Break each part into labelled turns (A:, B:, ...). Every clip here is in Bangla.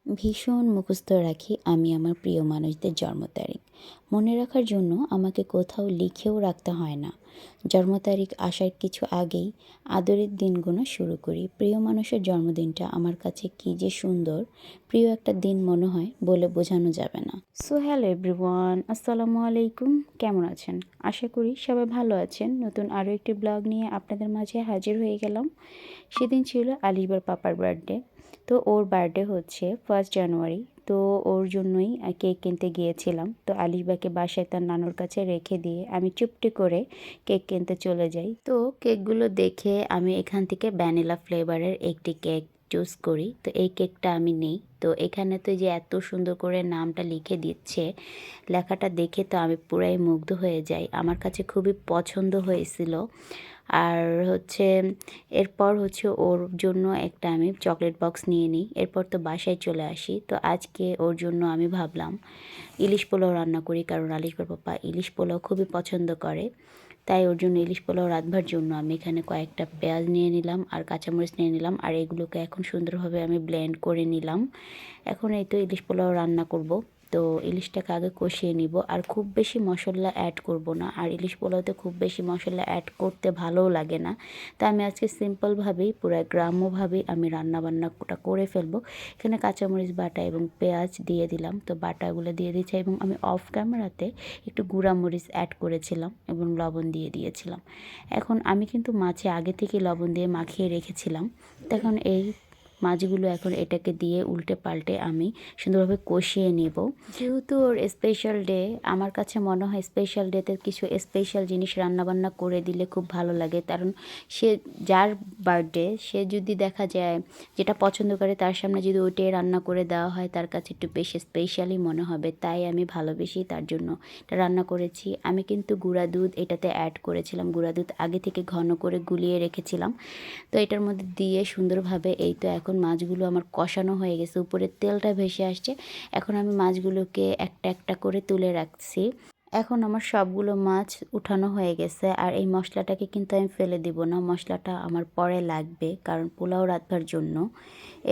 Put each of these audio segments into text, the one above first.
A: ভীষণ মুখস্থ রাখি আমি আমার প্রিয় মানুষদের জন্ম তারিখ। মনে রাখার জন্য আমাকে কোথাও লিখেও রাখতে হয় না। জন্ম তারিখ আসার কিছু আগেই আদরের দিন গোনা শুরু করি। প্রিয় মানুষের জন্মদিনটা আমার কাছে কী যে সুন্দর, প্রিয় একটা দিন মনে হয় বলে বোঝানো যাবে না। সো হ্যালো এভরিওয়ান, আসসালামু আলাইকুম। কেমন আছেন? আশা করি সবাই ভালো আছেন। নতুন আরও একটি ব্লগ নিয়ে আপনাদের মাঝে হাজির হয়ে গেলাম। সেদিন ছিল আলিশবার পাপার বার্থডে। তো ওর বার্থডে হচ্ছে 1 জানুয়ারি। তো ওর জন্যই কেক কিনতে গিয়েছিলাম। তো আলিশবাকে বাসায় তার নানুর কাছে রেখে দিয়ে আমি চুপটি করে কেক কিনতে চলে যাই। তো কেকগুলো দেখে আমি এখান থেকে ভ্যানিলা ফ্লেভারের একটি কেক চুজ করি। তো এই কেকটা আমি নিই। তো এখানে তো যে এত সুন্দর করে নামটা লিখে দিচ্ছে, লেখাটা দেখে তো আমি পুরাই মুগ্ধ হয়ে যাই। আমার কাছে খুবই পছন্দ হয়েছিল। আর হচ্ছে এরপর হচ্ছে ওর জন্য একটা আমি চকলেট বক্স নিয়ে নিই। এরপর তো বাসায় চলে আসি। তো আজকে ওর জন্য আমি ভাবলাম ইলিশ পোলাও রান্না করি, কারণ আলিশবার পাপা ইলিশ পোলাও খুবই পছন্দ করে। তাই ওর জন্য ইলিশ পোলাও রাঁধবার জন্য আমি এখানে কয়েকটা পেঁয়াজ নিয়ে নিলাম আর কাঁচামরিচ নিয়ে নিলাম, আর এগুলোকে এখন সুন্দরভাবে আমি ব্লেন্ড করে নিলাম। এখন এই তো ইলিশ পোলাও রান্না করব। তো ইলিশটাকে আগে কষিয়ে নিব, আর খুব বেশি মশলা অ্যাড করব না। আর ইলিশ পোলাওতে খুব বেশি মশলা অ্যাড করতে ভালোও লাগে না। তাই আমি আজকে সিম্পলভাবেই পুরো গ্রাম্যভাবেই আমি রান্নাবান্নাটা করে ফেলবো। এখানে কাঁচামরিচ বাটা এবং পেঁয়াজ দিয়ে দিলাম। তো বাটাগুলো দিয়ে দিচ্ছি এবং আমি অফ ক্যামেরাতে একটু গুঁড়া মরিচ অ্যাড করেছিলাম এবং লবণ দিয়ে দিয়েছিলাম। এখন আমি কিন্তু মাছে আগে থেকে লবণ দিয়ে মাখিয়ে রেখেছিলাম। তখন এই মাছগুলো এখন এটাকে দিয়ে উল্টে পাল্টে আমি সুন্দরভাবে কষিয়ে নেব। যেহেতু ওর স্পেশাল ডে, আমার কাছে মনে হয় স্পেশাল ডেতে কিছু স্পেশাল জিনিস রান্নাবান্না করে দিলে খুব ভালো লাগে। কারণ সে যার বার্থডে, সে যদি দেখা যায় যেটা পছন্দ করে তার সামনে যদি ওইটাই রান্না করে দেওয়া হয়, তার কাছে একটু বেশি স্পেশালই মনে হবে। তাই আমি ভালোবেসেই তার জন্য এটা রান্না করেছি। আমি কিন্তু গুঁড়া দুধ এটাতে অ্যাড করেছিলাম। গুঁড়া দুধ আগে থেকে ঘন করে গুলিয়ে রেখেছিলাম। তো এটার মধ্যে দিয়ে সুন্দরভাবে এই তো এখন মাছগুলো আমার কষানো হয়ে গেছে, উপরে তেলটা ভেসে আসছে। এখন আমি মাছগুলোকে একটা একটা করে তুলে রাখছি। এখন আমার সবগুলো মাছ উঠানো হয়ে গেছে, আর এই মশলাটাকে কিন্তু আমি ফেলে দিব না। মশলাটা আমার পরে লাগবে, কারণ পোলাও রাঁধবার জন্য।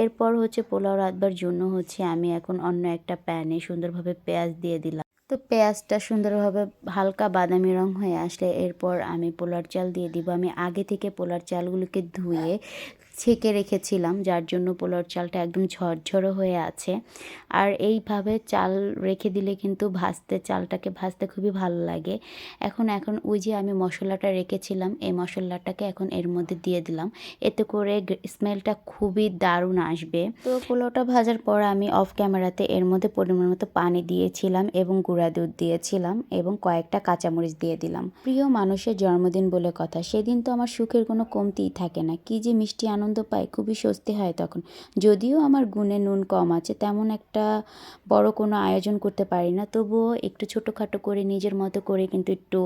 A: এরপর হচ্ছে পোলাও রাঁধবার জন্য হচ্ছে আমি এখন অন্য একটা প্যানে সুন্দরভাবে পেঁয়াজ দিয়ে দিলাম। তো পেঁয়াজটা সুন্দরভাবে হালকা বাদামি রং হয়ে আসলে এরপর আমি পোলার চাল দিয়ে দিব। আমি আগে থেকে পোলার চালগুলোকে ধুয়ে ছেঁকে রেখেছিলাম, যার জন্য পোলার চালটা একদম ঝরঝরো হয়ে আছে। আর এইভাবে চাল রেখে দিলে কিন্তু চালটাকে ভাজতে খুবই ভালো লাগে। এখন ওই যে আমি মশলাটা রেখেছিলাম, এই মশলাটাকে এখন এর মধ্যে দিয়ে দিলাম। এতে করে স্মেলটা খুবই দারুণ আসবে। তো পোলাওটা ভাজার পর আমি অফ ক্যামেরাতে এর মধ্যে পরিমাণ মতো পানি দিয়েছিলাম এবং গুঁড়া দুধ দিয়েছিলাম এবং কয়েকটা কাঁচামরিচ দিয়ে দিলাম। প্রিয় মানুষের জন্মদিন বলে কথা, সেদিন তো আমার সুখের কোনো কমতিই থাকে না। কি যে মিষ্টি আনন্দ পাই, খুবই স্বস্তি হয় তখন। যদিও আমার গুণে নুন কম আছে, তেমন একটা বড় কোনো আয়োজন করতে পারি না, তবুও একটু ছোটোখাটো করে নিজের মতো করে কিন্তু একটু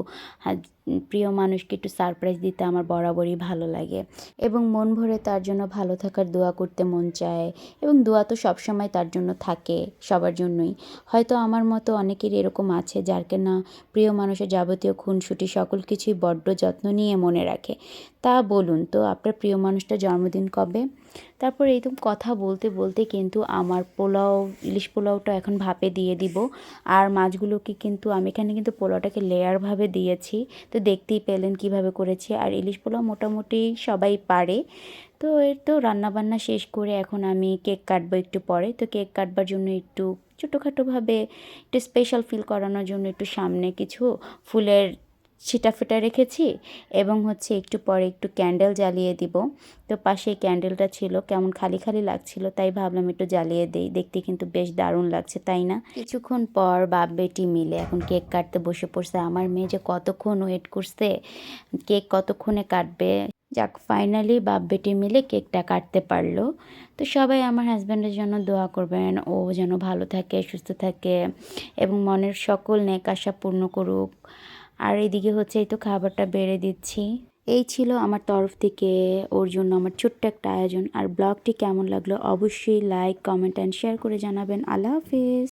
A: প্রিয় মানুষকে একটু সারপ্রাইজ দিতে আমার বরাবরই ভালো লাগে এবং মন ভরে তার জন্য ভালো থাকার দোয়া করতে মন চায়। এবং দোয়া তো সবসময় তার জন্য থাকে, সবার জন্যই। হয়তো আমার মতো অনেকের এরকম আছে যার না প্রিয় মানুষের যাবতীয় খুনসুটি সকল কিছুই বড্ড যত্ন নিয়ে মনে রাখে। তা বলুন তো আপনার প্রিয় মানুষটার জন্মদিন কবে? তারপর এইরকম কথা বলতে বলতে কিন্তু আমার ইলিশ পোলাওটা এখন ভাপে দিয়ে দিব। আর মাছগুলোকে কিন্তু আমি এখানে কিন্তু পোলাওটাকে লেয়ারভাবে দিয়েছি। তো দেখতেই পেলেন কিভাবে করেছি। আর ইলিশ পোলাও মোটামুটি সবাই পারে। তো এর তো রান্নাবান্না শেষ করে এখন আমি কেক কাটবো একটু পরে। তো কেক কাটবার জন্য একটু ছোটোখাটোভাবে একটু স্পেশাল ফিল করানোর জন্য একটু সামনে কিছু ফুলের ছিটাফোঁটা রেখেছি এবং হচ্ছে একটু পরে একটু ক্যান্ডেল জ্বালিয়ে দিব। তো পাশে ক্যান্ডেলটা ছিল, কেমন খালি খালি লাগছিল, তাই ভাবলাম একটু জ্বালিয়ে দেই। দেখতে কিন্তু বেশ দারুণ লাগছে, তাই না? কিছুক্ষণ পর বাপ বেটি মিলে এখন কেক কাটতে বসে পড়ছে। আমার মেয়ে যে কতক্ষণ ওয়েট করছে কেক কতক্ষণে কাটবে। যাক, ফাইনালি বাপ বেটি মিলে কেকটা কাটতে পারলো। তো সবাই আমার হাজব্যান্ডের জন্য দোয়া করবেন, ও যেন ভালো থাকে, সুস্থ থাকে এবং মনের সকল নেক আশা পূর্ণ করুক। আর এদিকে হচ্ছে এই তো খাবারটা বেড়ে দিচ্ছি। এই ছিল আমার তরফ থেকে ওর জন্য আমার ছোট্ট একটা আয়োজন। আর ব্লগটি কেমন লাগলো অবশ্যই লাইক, কমেন্ট অ্যান্ড শেয়ার করে জানাবেন। আল্লাহ হাফিজ।